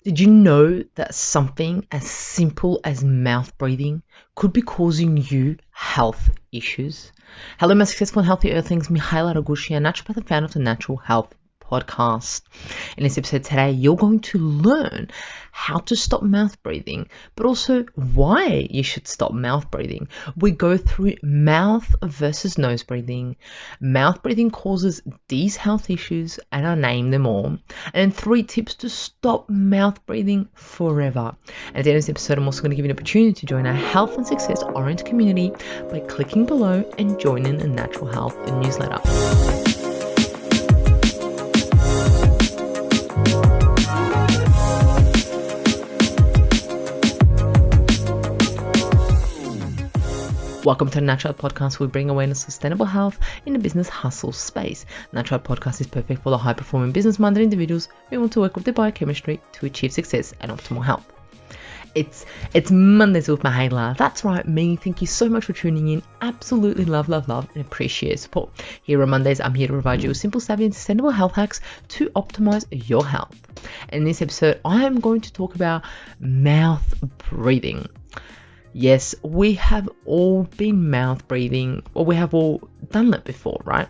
Did you know that something as simple as mouth breathing could be causing you health issues? Hello, my successful and healthy earthlings. Mihaela Ragushia, naturopath and founder of the Natural Health Podcast. In this episode today, you're going to learn how to stop mouth breathing, but also why you should stop mouth breathing. We go through mouth versus nose breathing. Mouth breathing causes these health issues, and I name them all. And 3 tips to stop mouth breathing forever. And at the end of this episode, I'm also going to give you an opportunity to join our health and success oriented community by clicking below and joining the Natural Health newsletter. Welcome to the Natural Health Podcast, where we bring awareness of sustainable health in the business hustle space. Natural Health Podcast is perfect for the high-performing business-minded individuals who want to work with their biochemistry to achieve success and optimal health. It's Mondays with Mihaela. That's right, me. Thank you so much for tuning in. Absolutely love, and appreciate your support. Here on Mondays, I'm here to provide you with simple, savvy, and sustainable health hacks to optimize your health. In this episode, I am going to talk about mouth breathing. Yes, we have all been mouth breathing, or we have all done that before, right?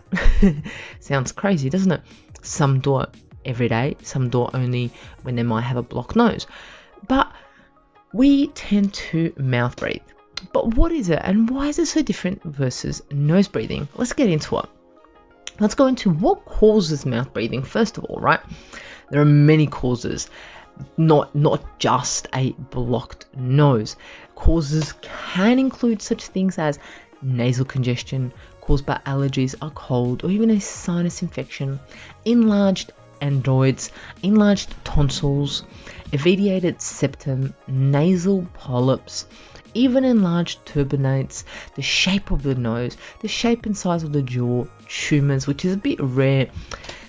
Sounds crazy, doesn't it? Some do it every day, some do it only when they might have a blocked nose. But we tend to mouth breathe. But what is it, and why is it so different versus nose breathing? Let's get into it. Let's go into what causes mouth breathing first of all, right? There are many causes. Not just a blocked nose. Causes can include such things as nasal congestion caused by allergies, a cold, or even a sinus infection, enlarged adenoids, enlarged tonsils, evadiated septum, nasal polyps, even enlarged turbinates, the shape of the nose, the shape and size of the jaw, tumors, which is a bit rare,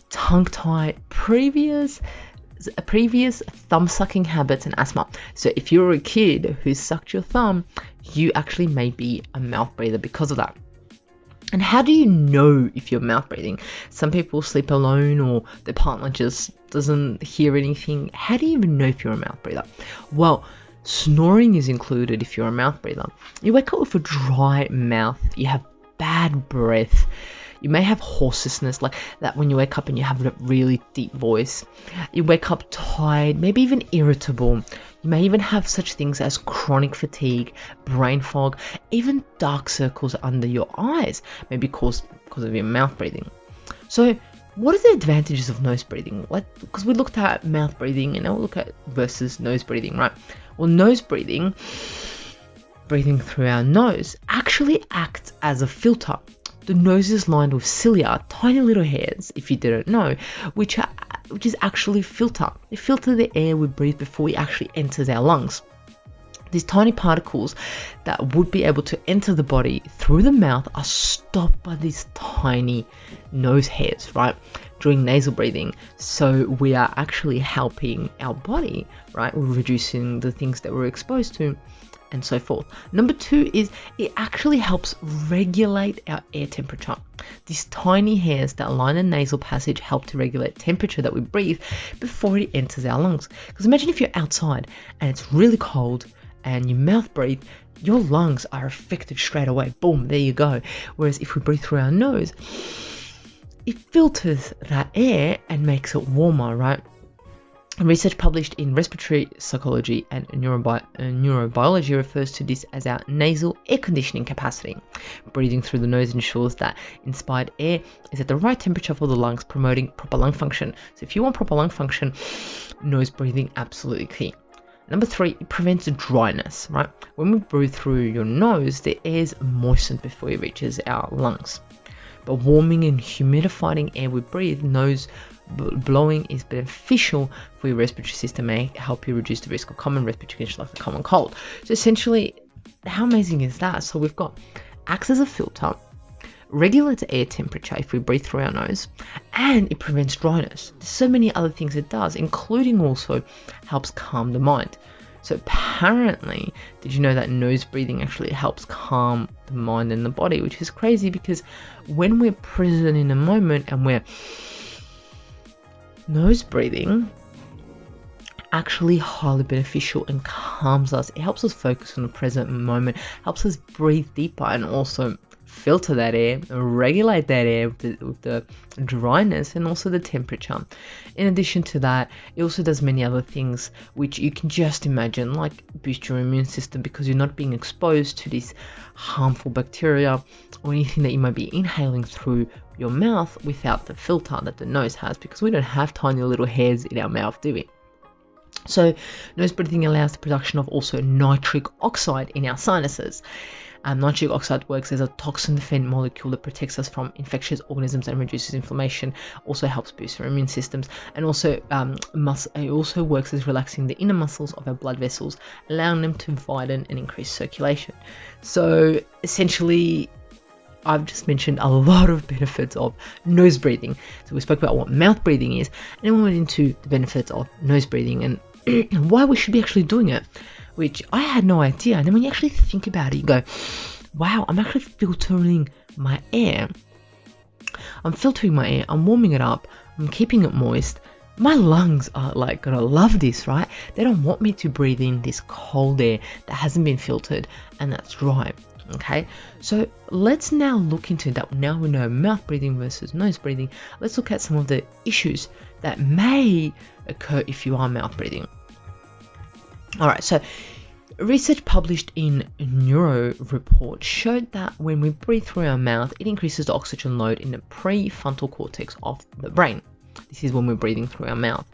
tongue tie, previous thumb sucking habits, and asthma. So if you're a kid who sucked your thumb, you actually may be a mouth breather because of that. And how do you know if you're mouth breathing? Some people sleep alone, or their partner just doesn't hear anything. How do you even know if you're a mouth breather? Well, snoring is included if you're a mouth breather. You wake up with a dry mouth, you have bad breath, you may have hoarseness, like that when you wake up and you have a really deep voice. You wake up tired, maybe even irritable. You may even have such things as chronic fatigue, brain fog, even dark circles under your eyes, maybe caused because of your mouth breathing. So what are the advantages of nose breathing? Because we looked at mouth breathing and now we'll look at versus nose breathing, right? Well, nose breathing through our nose, actually acts as a filter. The nose is lined with cilia, tiny little hairs, if you didn't know, which is actually filter. They filter the air we breathe before it actually enters our lungs. These tiny particles that would be able to enter the body through the mouth are stopped by these tiny nose hairs, right, during nasal breathing. So we are actually helping our body, right? We're reducing the things that we're exposed to, and so forth. Number 2 is it actually helps regulate our air temperature. These tiny hairs that line the nasal passage help to regulate temperature that we breathe before it enters our lungs. Because imagine if you're outside and it's really cold and you mouth breathe, your lungs are affected straight away. Boom, there you go. Whereas if we breathe through our nose, it filters that air and makes it warmer, right? Research published in Respiratory Psychology and Neurobiology refers to this as our nasal air conditioning capacity. Breathing through the nose ensures that inspired air is at the right temperature for the lungs, promoting proper lung function. So if you want proper lung function, nose breathing absolutely key. Number 3, it prevents dryness, right? When we breathe through your nose, the air is moistened before it reaches our lungs. But warming and humidifying air we breathe, nose blowing is beneficial for your respiratory system, may help you reduce the risk of common respiratory conditions like the common cold. So essentially, how amazing is that? So we've got acts as a filter, regulates air temperature if we breathe through our nose, and it prevents dryness. There's so many other things it does, including also helps calm the mind. So apparently, did you know that nose breathing actually helps calm the mind and the body, which is crazy because when we're present in a moment and we're nose breathing, actually highly beneficial and calms us. It helps us focus on the present moment, helps us breathe deeper, and also filter that air, regulate that air with the dryness and also the temperature. In addition to that, it also does many other things which you can just imagine, like boost your immune system, because you're not being exposed to this harmful bacteria or anything that you might be inhaling through your mouth without the filter that the nose has, because we don't have tiny little hairs in our mouth, do we? So nose breathing allows the production of also nitric oxide in our sinuses. Nitric oxide works as a toxin-defendant molecule that protects us from infectious organisms and reduces inflammation. Also helps boost our immune systems, and also it also works as relaxing the inner muscles of our blood vessels, allowing them to widen and increase circulation. So essentially, I've just mentioned a lot of benefits of nose breathing. So we spoke about what mouth breathing is, and then we went into the benefits of nose breathing and why we should be actually doing it, which I had no idea. And then when you actually think about it, you go, wow, I'm actually filtering my air. I'm filtering my air, I'm warming it up, I'm keeping it moist. My lungs are like gonna love this, right? They don't want me to breathe in this cold air that hasn't been filtered and that's dry. Okay, so let's now look into that. Now we know mouth breathing versus nose breathing. Let's look at some of the issues that may occur if you are mouth breathing. Alright, so research published in Neuro Report showed that when we breathe through our mouth, it increases the oxygen load in the prefrontal cortex of the brain. This is when we're breathing through our mouth.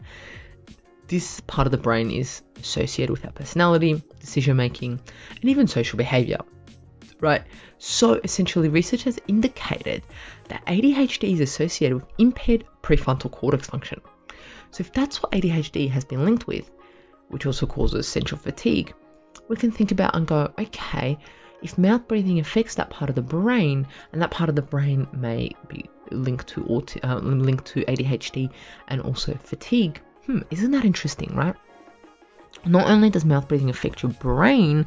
This part of the brain is associated with our personality, decision making, and even social behavior. Right, so essentially research has indicated that ADHD is associated with impaired prefrontal cortex function. So if that's what ADHD has been linked with, which also causes central fatigue, we can think about and go, okay, if mouth breathing affects that part of the brain, and that part of the brain may be linked to ADHD and also fatigue, isn't that interesting, right? Not only does mouth breathing affect your brain,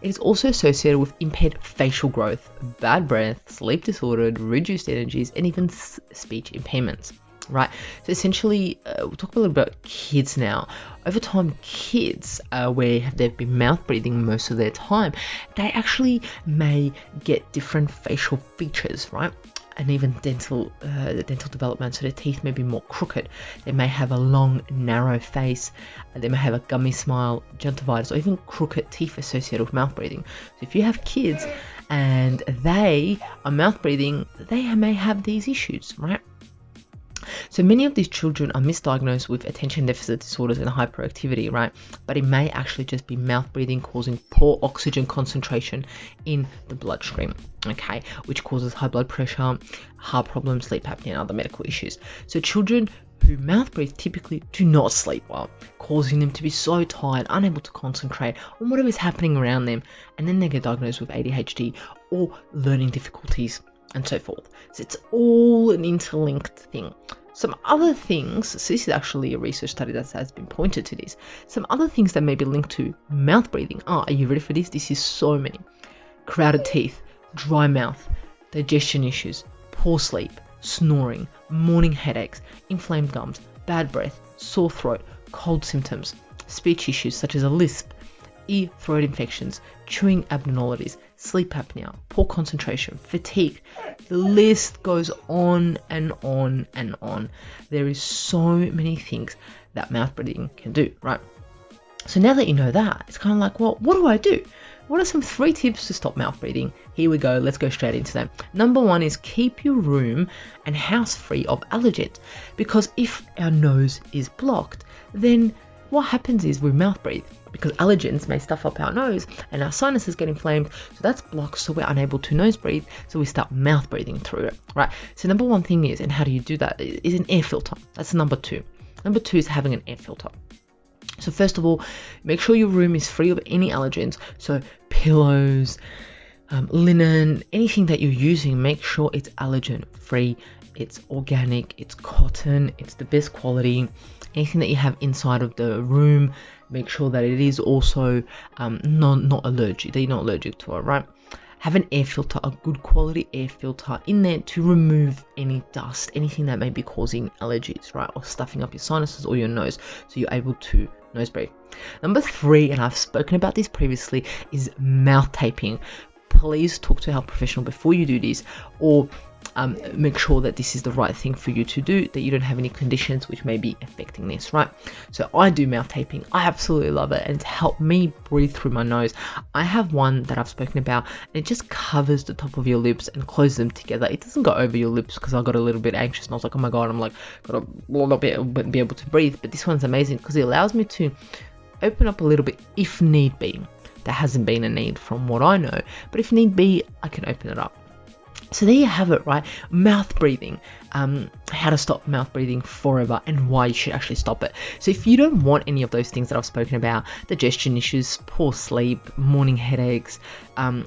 it is also associated with impaired facial growth, bad breath, sleep disordered, reduced energies, and even speech impairments, right? So essentially, we'll talk a little about kids now. Over time, kids, where they've been mouth breathing most of their time, they actually may get different facial features, right? And even dental development, so their teeth may be more crooked. They may have a long, narrow face. They may have a gummy smile, gingivitis, or even crooked teeth associated with mouth breathing. So if you have kids and they are mouth breathing, they may have these issues, right? So many of these children are misdiagnosed with attention deficit disorders and hyperactivity, right? But it may actually just be mouth breathing causing poor oxygen concentration in the bloodstream, okay? Which causes high blood pressure, heart problems, sleep apnea, and other medical issues. So children who mouth breathe typically do not sleep well, causing them to be so tired, unable to concentrate on whatever is happening around them, and then they get diagnosed with ADHD or learning difficulties and so forth. So it's all an interlinked thing. Some other things, so this is actually a research study that has been pointed to this. Some other things that may be linked to mouth breathing are you ready for this? This is so many. Crowded teeth, dry mouth, digestion issues, poor sleep, snoring, morning headaches, inflamed gums, bad breath, sore throat, cold symptoms, speech issues such as a lisp, ear, throat infections, chewing abnormalities, sleep apnea, poor concentration, fatigue. The list goes on and on and on. There is so many things that mouth breathing can do, right? So now that you know that, it's kind of like, well, what do I do? What are some 3 tips to stop mouth breathing? Here we go, let's go straight into them. Number 1 is keep your room and house free of allergens, because if our nose is blocked, then what happens is we mouth breathe, because allergens may stuff up our nose and our sinuses get inflamed, so that's blocked, so we're unable to nose breathe, so we start mouth breathing through it, right? So number 1 thing is, and how do you do that, is an air filter. That's number 2. Number 2 is having an air filter. So first of all, make sure your room is free of any allergens, so pillows, linen, anything that you're using, make sure it's allergen free, it's organic, it's cotton, it's the best quality. Anything that you have inside of the room, make sure that it is also not allergic, that you're not allergic to it, right? Have an air filter, a good quality air filter in there to remove any dust, anything that may be causing allergies, right? Or stuffing up your sinuses or your nose, so you're able to nose breathe. Number 3, and I've spoken about this previously, is mouth taping. Please talk to a health professional before you do this, or make sure that this is the right thing for you to do, that you don't have any conditions which may be affecting this, right? So I do mouth taping. I absolutely love it, and it's helped me breathe through my nose. I have one that I've spoken about, and it just covers the top of your lips and closes them together. It doesn't go over your lips, because I got a little bit anxious and I was like, oh my god, I'm like gotta not be able to breathe. But this one's amazing because it allows me to open up a little bit if need be. There hasn't been a need from what I know, but if need be, I can open it up. So there you have it, right? Mouth breathing, how to stop mouth breathing forever and why you should actually stop it. So if you don't want any of those things that I've spoken about, digestion issues, poor sleep, morning headaches,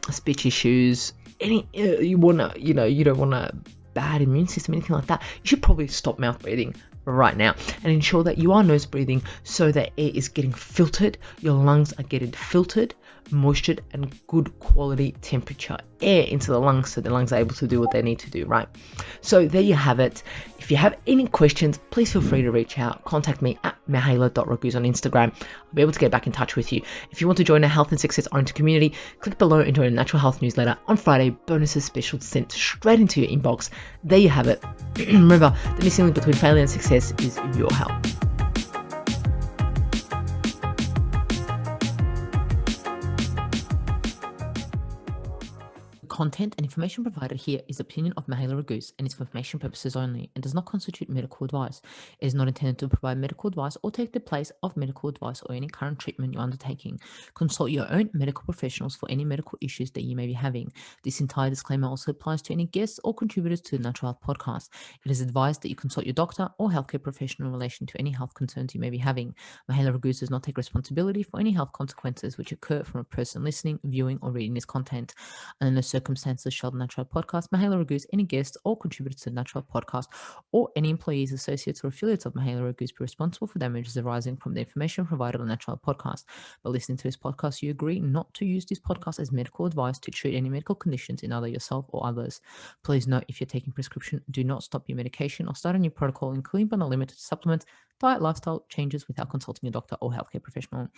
speech issues, you don't want a bad immune system, anything like that, you should probably stop mouth breathing right now and ensure that you are nose breathing so that air is getting filtered, your lungs are getting filtered, moistured, and good quality temperature air into the lungs so the lungs are able to do what they need to do, right? So there you have it. If you have any questions, please feel free to reach out. Contact me at mihaela.raguz on Instagram. I'll be able to get back in touch with you. If you want to join a health and success oriented community, click below and join a natural health newsletter on Friday. Bonuses specials sent straight into your inbox. There you have it. Remember, the missing link between failure and success is your health. Content and information provided here is opinion of Mihaela Raguz and is for information purposes only and does not constitute medical advice. It is not intended to provide medical advice or take the place of medical advice or any current treatment you're undertaking. Consult your own medical professionals for any medical issues that you may be having. This entire disclaimer also applies to any guests or contributors to the Natural Health Podcast. It is advised that you consult your doctor or healthcare professional in relation to any health concerns you may be having. Mihaela Raguz does not take responsibility for any health consequences which occur from a person listening, viewing, or reading this content. And in the circumstances shall the Natural Health Podcast, Mihaela Raguz, any guests or contributors to the Natural Health Podcast, or any employees, associates, or affiliates of Mihaela Raguz be responsible for damages arising from the information provided on the Natural Health Podcast. By listening to this podcast, you agree not to use this podcast as medical advice to treat any medical conditions in either yourself or others. Please note, if you're taking prescription, do not stop your medication or start a new protocol, including but not limited to supplements, diet, lifestyle changes without consulting your doctor or healthcare professional.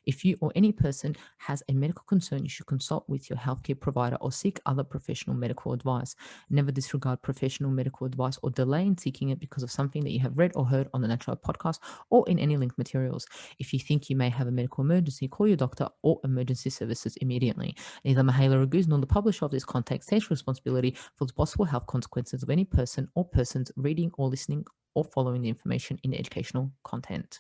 If you or any person has a medical concern, you should consult with your healthcare provider or seek other professional medical advice. Never disregard professional medical advice or delay in seeking it because of something that you have read or heard on the Natural Health Podcast or in any linked materials. If you think you may have a medical emergency, call your doctor or emergency services immediately. Neither Mihaela Raguz nor the publisher of this content takes responsibility for the possible health consequences of any person or persons reading or listening or following the information in the educational content.